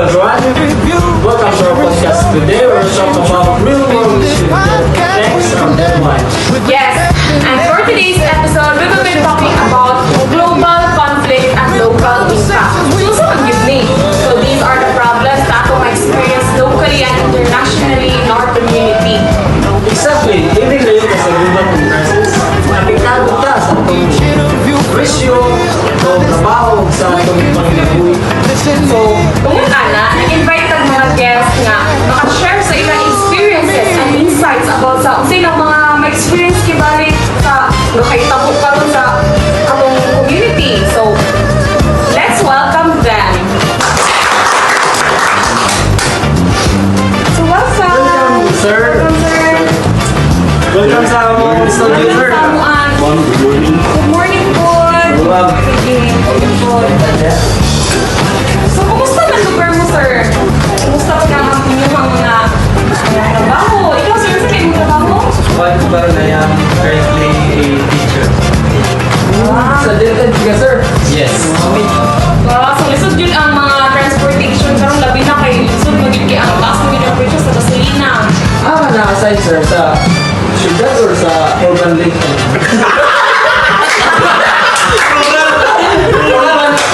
everyone. Welcome to our podcast today. We're talking about real world issues that affects our life. Yes, and for today's episode, we will be talking about global conflict and local impact. So these are the problems that we experience locally and internationally in our community. Exactly. Hindi kayo sa global crisis. Apektado ka sa itong presyo, itong trabaho, sa itong panginabuhi. So, pumunta na, nag-invite ang mga guests nga makashare sa ilang experiences and insights about sa silang mga ma-experience kibalik sa nakahitabo karon sa atong community. So, let's welcome them. So, what's up? Welcome, sir. Welcome, sir. Welcome sa among studio, sir. Good morning. Good morning po. Welcome. Sige, good po. So, kumusta na lugar mo, sir? Kumusta pa ka ang inyong mga trabaho? Ikaw, sir, sa kayong trabaho? What ba na yan? Currently a teacher. Sa Delta ka, sir. Yes. So, lisod yun ang mga transportation. Karong labi na kay lisod magiging ang taas ng inyong presyo sa gasolina. Na-assign, sir, sa syudad or sa urban lake?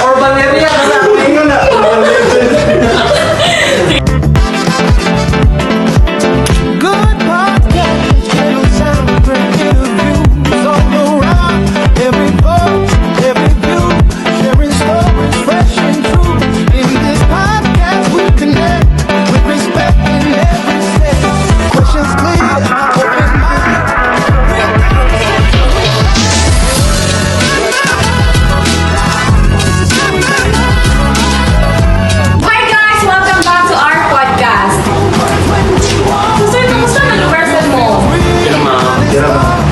urban area kasi ako yun na. Good podcast, it'll sound great interviews all around. Every post, every view, sharing stories fresh and true. In this podcast we connect with respect in every step. Questions clear, open mind. Hi guys! Welcome back to our podcast. So, sir, kumusta na lugar sa mo?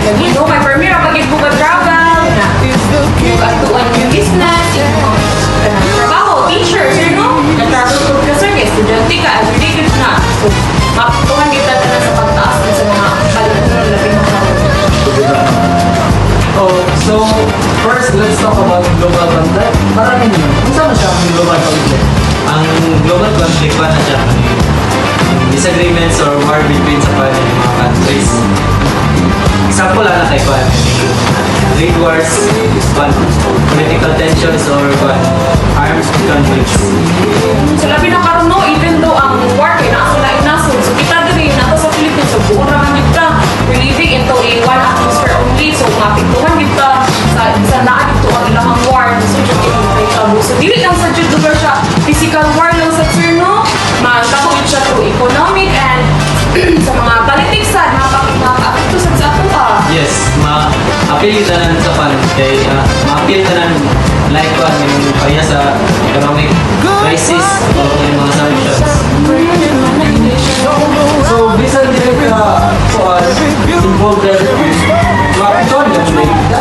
Lagi, no? May permira pag-ibuka travel, na atuan yung business, yung trabaho, teacher, sir, no? Nag-travel ko ka, sir, kaya estudyante ka, everyday good na. So, maputuhan kita na sa pagtaas na sa mga balitan ng labing na Oh, so first, let's talk about global conflict. Para ninyo, kung saan siya ang global conflict? Ang global conflict pa na siya disagreements or war between sa mga countries. Example lang na kay Kwan. Trade wars, political tensions, or armed conflicts. So, labi na karon no, even though ang war kay nasa lain nasod, so kita din nato sa Philippines, so buong raman kita, we're living into a one atmosphere only, so mapiktuhan kita sa naan dito ang ilang war, so dyan yung kay tabo. So, dili lang sa dyan lugar siya, physical war lang sa sir, no? Magkakawin siya through economic and sa mga politics sa nakapakito sa ato Yes, ma-appeal kita na sa pan kay ma-appeal ka na like Kwan yung kaya sa economic crisis o yung mga solutions. So, bisan din ka involved there, mapituan ka mo na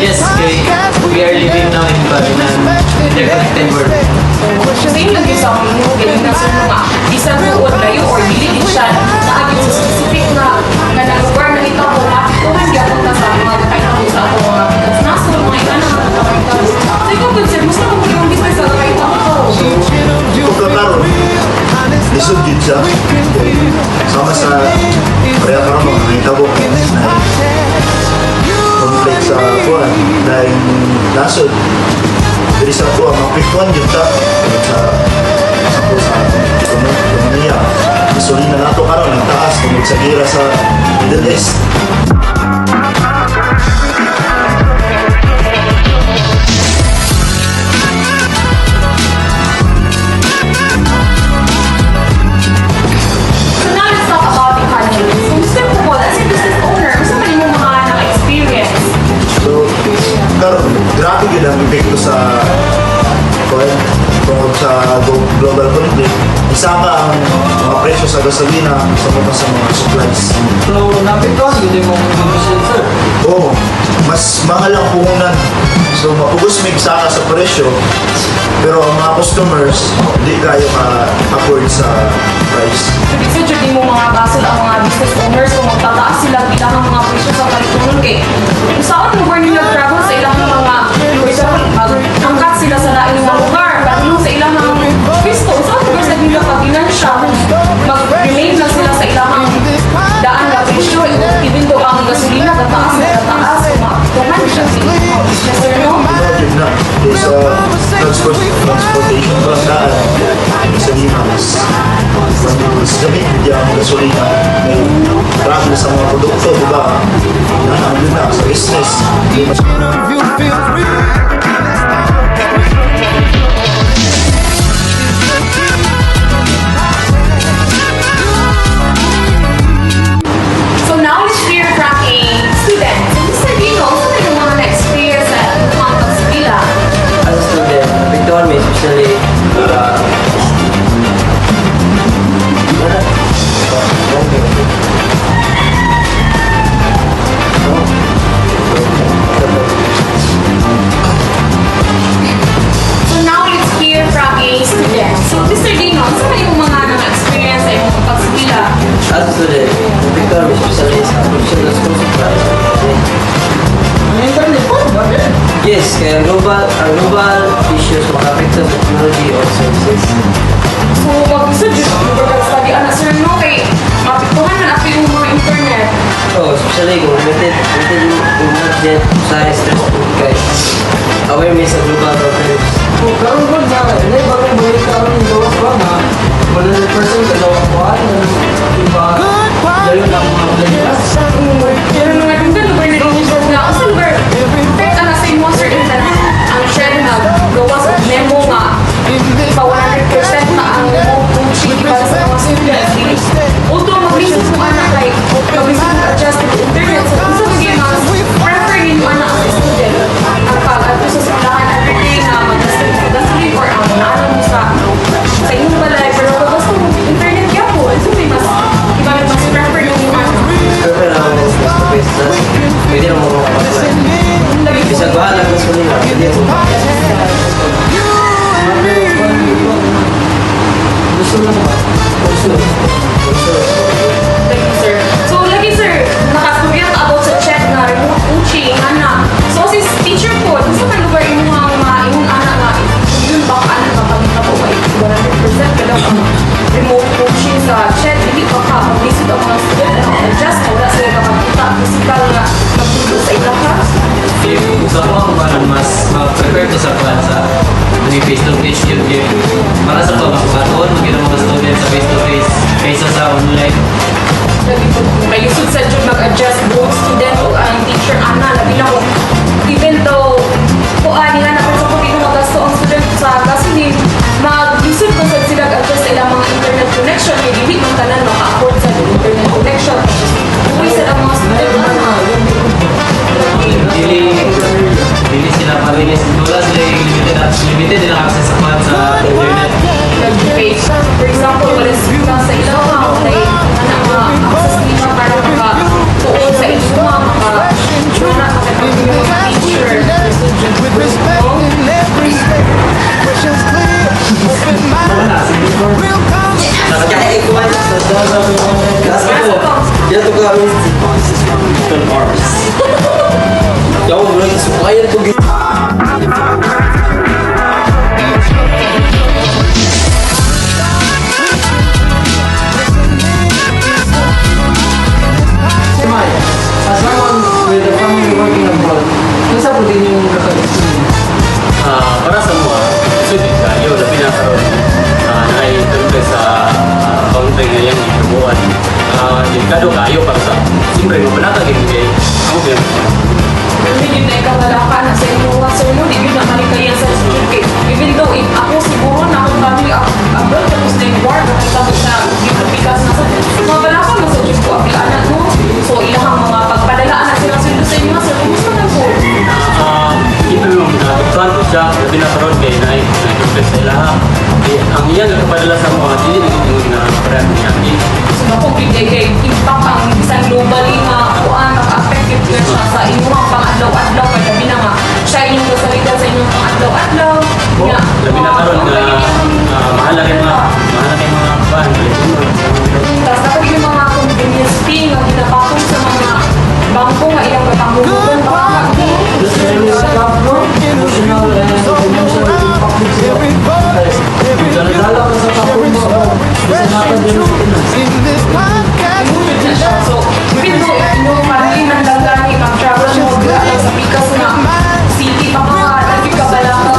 Yes, kay we are living now in an interconnected world. Sa inyo lagi sa akin mo, ganyan na sa mga isang buod layo or dili siya naagin sa specific na lugar na ito kung mapituhan gano'n na sa mga kailangan sa ato mga naso, mga ilan na mga kailangan. So ikaw concept, gusto mo yung business sa kailangan ko. Pagkakaroon, lisod yun siya. Sama sa pareha karoon mga nangitabo na conflict sa kuwan dahil nasod. Jadi sa kuwan, mapiktuan yun ta sa ekonomiya. Gasolina na ito karoon, nagtaas kung magsagira sa Middle East. So now let's talk about economy. So gusto ko po, as a business owner, gusto mo yung mga naka-experience. So, karoon, grabe yun ang epekto sa kuwan, tungkol sa global conflict. Isa ka ang mga presyo sa gasolina sa mga supplies. So, napituan ko din mong business, sir. Oo, mas mahal ang puhunan. So, mapugos may saka sa presyo, pero ang mga customers, hindi kayo ka-afford sa price. So dito mo mga basol ang mga business owners kung magtataas sila bilang ang mga presyo sa kalitunan kay kung saan mo nila travel sa ilang mga for example, angkat sila sa lain ng lugar, pero sa ilang mga pisto, saan mo sa transportation ba daan gasolina mas gamit hindi ang gasolina may travel sa mga produkto diba yan ang yun na sa business Each interview feels real. So now let's hear from a student. So Mr. Dino, ano yung mga na-experience sa mga pagsila? As a student, napiktuhan mo especially So now let's hear from a student. So Mr. Dino, ano yung mga na-experience sa mga pagsila? as a student, napiktuhan mo especially sa professional school supply. Yes, kaya ang global issues makapekto sa technology or services. So mag-isa dito, mag-study na sir, no? Kay mapiktuhan na natin yung mga internet. So, especially kung limited yung budget sa stress kay awareness sa global problems. Kung karoon ko na, hindi ba rin balik karoon yung gawas ba na 100% kagawa ko ay iba dahil lang mga players. Pero nung nagunggan, lugar na rin yung na ako sa lugar. Kahit ang nasa yung sir, ang share na gawa sa memo nga, pa 100% na ang coaching para sa mga students. Although mag-research mo anak, like, mag-research adjust to the internet. So, kung sa mga mas prefer ninyo anak sa student, ang pag-ato sa simulahan everyday na mag-sleep or ang naalam mo sa inyong balay. Pero kung gusto mo internet kaya po, so may mas, iba mas prefer ninyo anak. Pero lang face to face class, pwede naman mo kapag-apply. Bisa gawa lang sa nila, pwede mo. Gusto lang ba? Gusto. Thank you, sir. So, lagi, sir, nakasugyan ka about sa chat na remote coaching, anak. So, si teacher po, sa mga lugar yung mga imong anak nga, yun ba ka anak kapag ito ay 100% ka daw ang remote coaching sa chat, hindi pa ka mag-visit ang mga student, adjust na wala sila kapagkita, physical nga, magtulog sa ilang ka. Sa ako ang parang mas mag-prepare ko sa kwan sa face-to-face yun. Para sa pagkakataon, magkita mga student sa face-to-face kaysa sa online. Lagi po, may usod sa dyan mag-adjust both student o ang teacher, ana, labi na ko, even though, kung nila na sa kung magasto ang student sa gasolin, mag-usod ko sa sila adjust sa ilang mga internet connection, may hindi man tanan maka-afford sa internet connection. Uwi sa mga student, ana. Dili sila parinis. Wala sila limited nila access sa kwan sa internet. Nag-page. For example, wala sila sa ilang mga anak mga access nila para maka-tuon sa ilang mga teacher. With respect in every step, questions clear, open mind, real conversation. Kaya ikuha niya sa class ko. Yan to kami. 12 hours. Yaw, wala na sukayan to. Simay, as someone with a family working abroad, kung sa po din yung kakalisin? Para sa mga student kayo na pinakaroon na ay tulad sa country ngayon itubuan. Delikado kayo para sa siyempre mapanatag yung kay ako din. Hindi yun na ikakalakan na sa inyo mga sir mo, hindi yun na malikayan sa student. Even though ako siguro na akong family abroad, tapos na yung war, nakita ko siya, dito pikas na sa mga balakan mo sa Diyos ko, anak mo. So ilang mga pagpadalaan na sila sa inyo, sir, kumusta na po? Ito yung natutuan ko siya na pinakaroon kay na-confess sa ilaha. Ang iyan ang kapadala sa mga hindi nagiging na parang niya. So na kung bigay impact ang isang globally nga kuan, naka-affected na siya sa inyong pang-adlaw-adlaw, kagabi na nga, siya inyong kasalitan sa inyong pang-adlaw-adlaw. Yeah. Labi na karoon na mahal rin mga pan. Tapos dapat yung mga convenience fee nga ginapatong sa mga bangko nga ilang katanggugan pa. Emotional and financial impact din sila. Daladala ka sa kapon mo, isanapan din sa Pinas. In this podcast, Imunod na siya. So, even though inyong maraming nandang gani, mag-travel mo, sa pikas nga, city pa mga, lagi ka balakaw,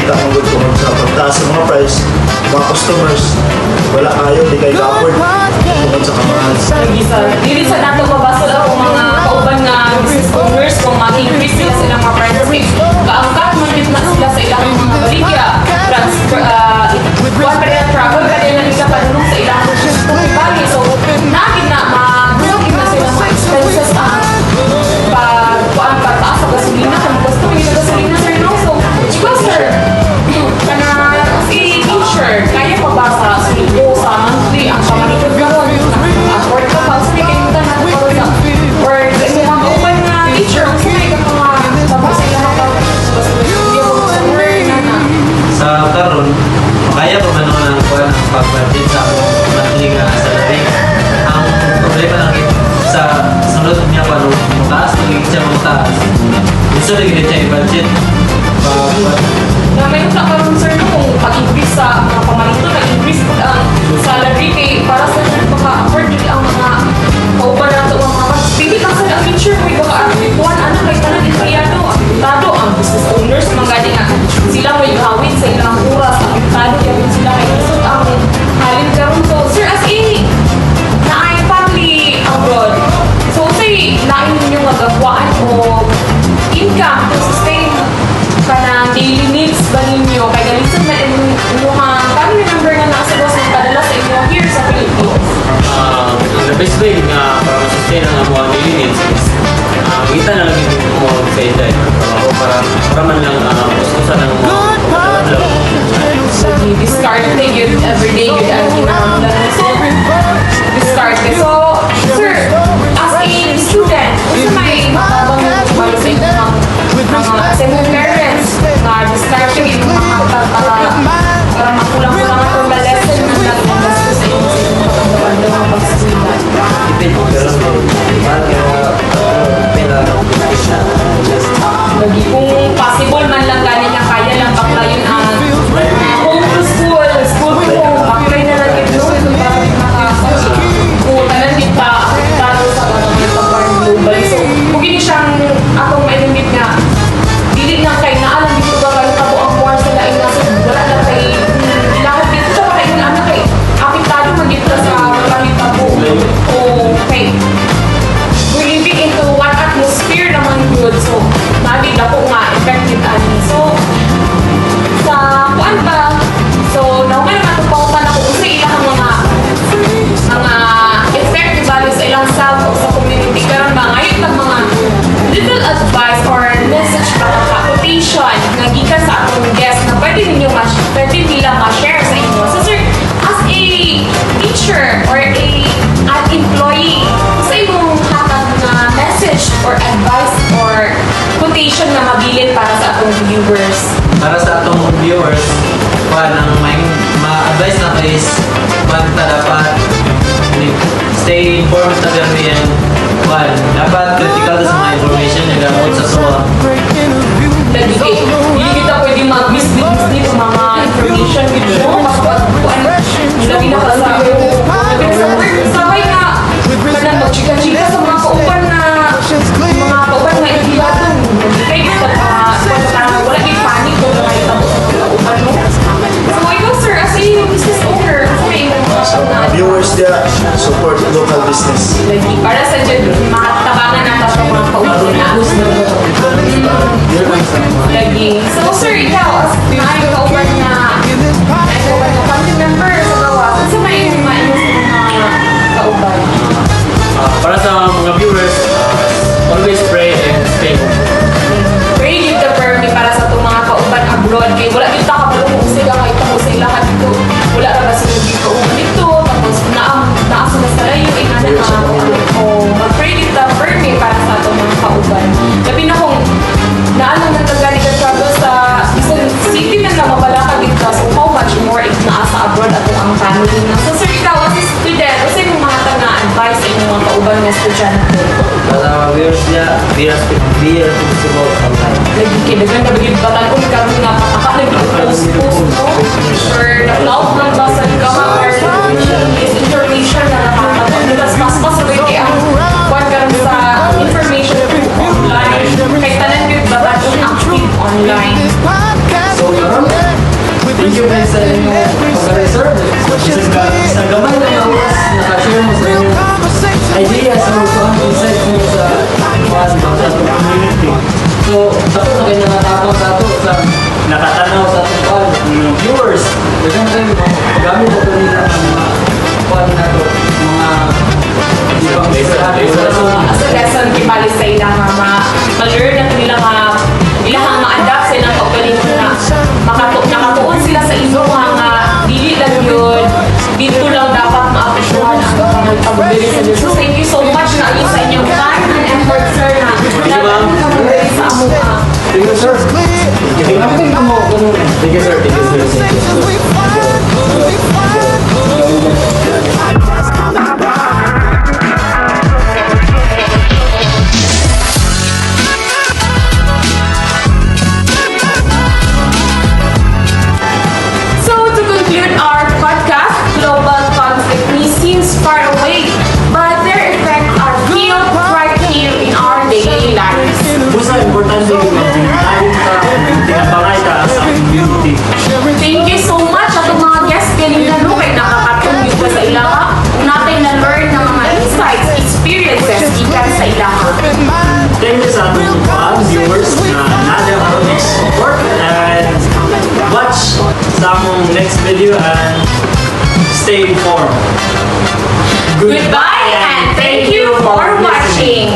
makita mo good kung sa pagtaas ng mga price, mga customers, wala kayo, di kayo ka-afford tungkol sa kamahal. Lagi sa, dili sa nato mabasa ako mga kauban nga business owners kung mag-increase sila silang mga prices. Kaangkat man din na sila sa ilang mga baligya. Transfer, kuwan pa rin ang travel, kaya na nila panunong sa ilang kung bali. So, nagin na, mag-booking na sila mga expenses pagtaas sa gasolina, kung gusto mo yung gasolina, sir, no? So, ikaw, sir, teacher, kaya pa ba sa sulido, sa monthly, ang pamanikod gawin, afford ka ba? Sabi kayo na natin pa rin or kasi mga kauban na teacher, ang sabi ka mga tapos sila Sa karon, kaya pa man ang kuan ang pag-budget sa monthly nga salary. Ang problema lang sa sunod niya pa no, mataas naging siya mataas. Gusto rin siya i-budget. na may na karon sir no, kung pag-increase sa mga pamalito, nag-increase po ang salary kay para sa maka-afford din ang mga kauban na ito, mga pili lang sa teacher mo, baka ano kay tanan itayado, apektado ang business owners, mga gani nga sila mo ihawin sa ilang oras, apektado kaya sila kay isot ang halin karon to. Sir, as in, na ay family abroad, so say, lain ninyo nga gagawaan o income to sustain kanang daily needs ba ninyo? Kaya galitin na inyong family member nga nasa boss ng padala sa inyo here sa Philippines. The best way nga para ma-sustain ang mga daily needs is kita na lang yung mo sa edad trabaho para man lang ususan ng mga Discard yun everyday yun ang kinahanglan. So, discard. So, sir, as a student, kung may matabang para sa inyo sa inyong parents na discard yung mga para makulang-kulang ang mga lesson na nag-invest sa inyo sa inyong pagkakabanda ng pagsusulat. Lagi kung possible man lang ganin na kaya lang bakla yun ang home to school, school to home, bakla na lang yun doon kung bakit kung tanan din pa apektado sa ganun sa farm global. So, kung gini siyang atong mainimit nga, dili nga kay naalam dito ba kayo tabo ang war sa laing nasa wala na kay lahat dito sa kayo na anak kay apektado man dito sa laing tabo o kay we're living into one atmosphere naman good. So, nabigla ko nga effective ani. So, sa kuan ba? So, naman naman itong pautan ako kung sa ilang mga effective values sa ilang self o sa community. Karon ba, ngayon lang mga little advice or message ba na quotation na gikan sa atong guest na pwede nila ma-share sa inyo. So, sir, as a teacher or an employee, sa imong hatag na message or advice or quotation na mabilin para sa atong viewers. Para sa atong viewers, ang ma-advise na is dapat stay informed na gamitin. Dapat critical sa mga information na gamot sa SOA. Lagi kay, hindi kita pwede mag-mislead ng mga information dito. Lagi na sa sabay nga, kanang mag-chika-chika sa mga kauban na ihilatan. Kaya kita wala kay panic kung mga itabo sa mga kauban mo. So ikaw sir, as a business owner, Viewers dia, support local business. lagi, para sa dyan, makatabangan natin sa mga kauban na lagi. So sir, ikaw, as ay kauban na family member sa gawa, kasi may mga kauban. para sa mga viewers, always pray and stay home. Pray dito the permit para sa itong mga kauban abroad. Kaya wala dito kabalo kung sila kahit tapos sa ilahan dito. Wala na ba sila dito dito. Tapos naas na sa layo. Ingana na mag-pray dito the permit para sa itong mga kauban. Labi na kung naalang na nagani ka travel sa isang city na mabalaka dito. So how much more if naas sa abroad at ang family na. So sir, ikaw as a student, kasi kung mga na advice sa inyong mga kauban na estudyante. Para sa mga viewers niya, be responsible online. Lagi kinagan na bagay batan kung kami nga pataka nag-post no? Or na-cloud ng basan ka or is information na nakakatawa. Mas sabay kaya ang kuwan ka sa information online. Kahit tanan yung batan kung active online. So, Thank you guys sa inyong pag-reserve. Sa gamay na oras, nakashare mo sa inyong ideas o kung ano insights mo sa mga community. So, ako na kayo nakatapang sa ato sa nakatanaw sa ato viewers. Dagan kayo gamit ito nila ng mga kuwan na ito, mga ibang As a lesson, kibali sa ilang ma-learn na nila ilang ma-adapt sa ilang pagkaling na nakatuon sila sa inyong mga dili lang yun. Dito lang dapat ma-appreciate ang pag-dili sa Diyos. So, thank you so much na ayun sa inyong time and effort, sir, na pag-dili sa among Thank you, sir. Thank you, sir. Thank you, sir. So to conclude our podcast, global conflict may seems far away, but their effects are real right here in our daily lives. Busa, importante yung mag-tayo ka, tinabangay ka sa community. Thank you so much at mga guests kanina no kay nakakatulog ka sa ilaha. Natin na-learn ng mga insights, experiences ikan sa ilaha. Thank you sa ating mga viewers na nadya karoon ng support and watch sa among next video and stay informed. Goodbye and thank you for watching.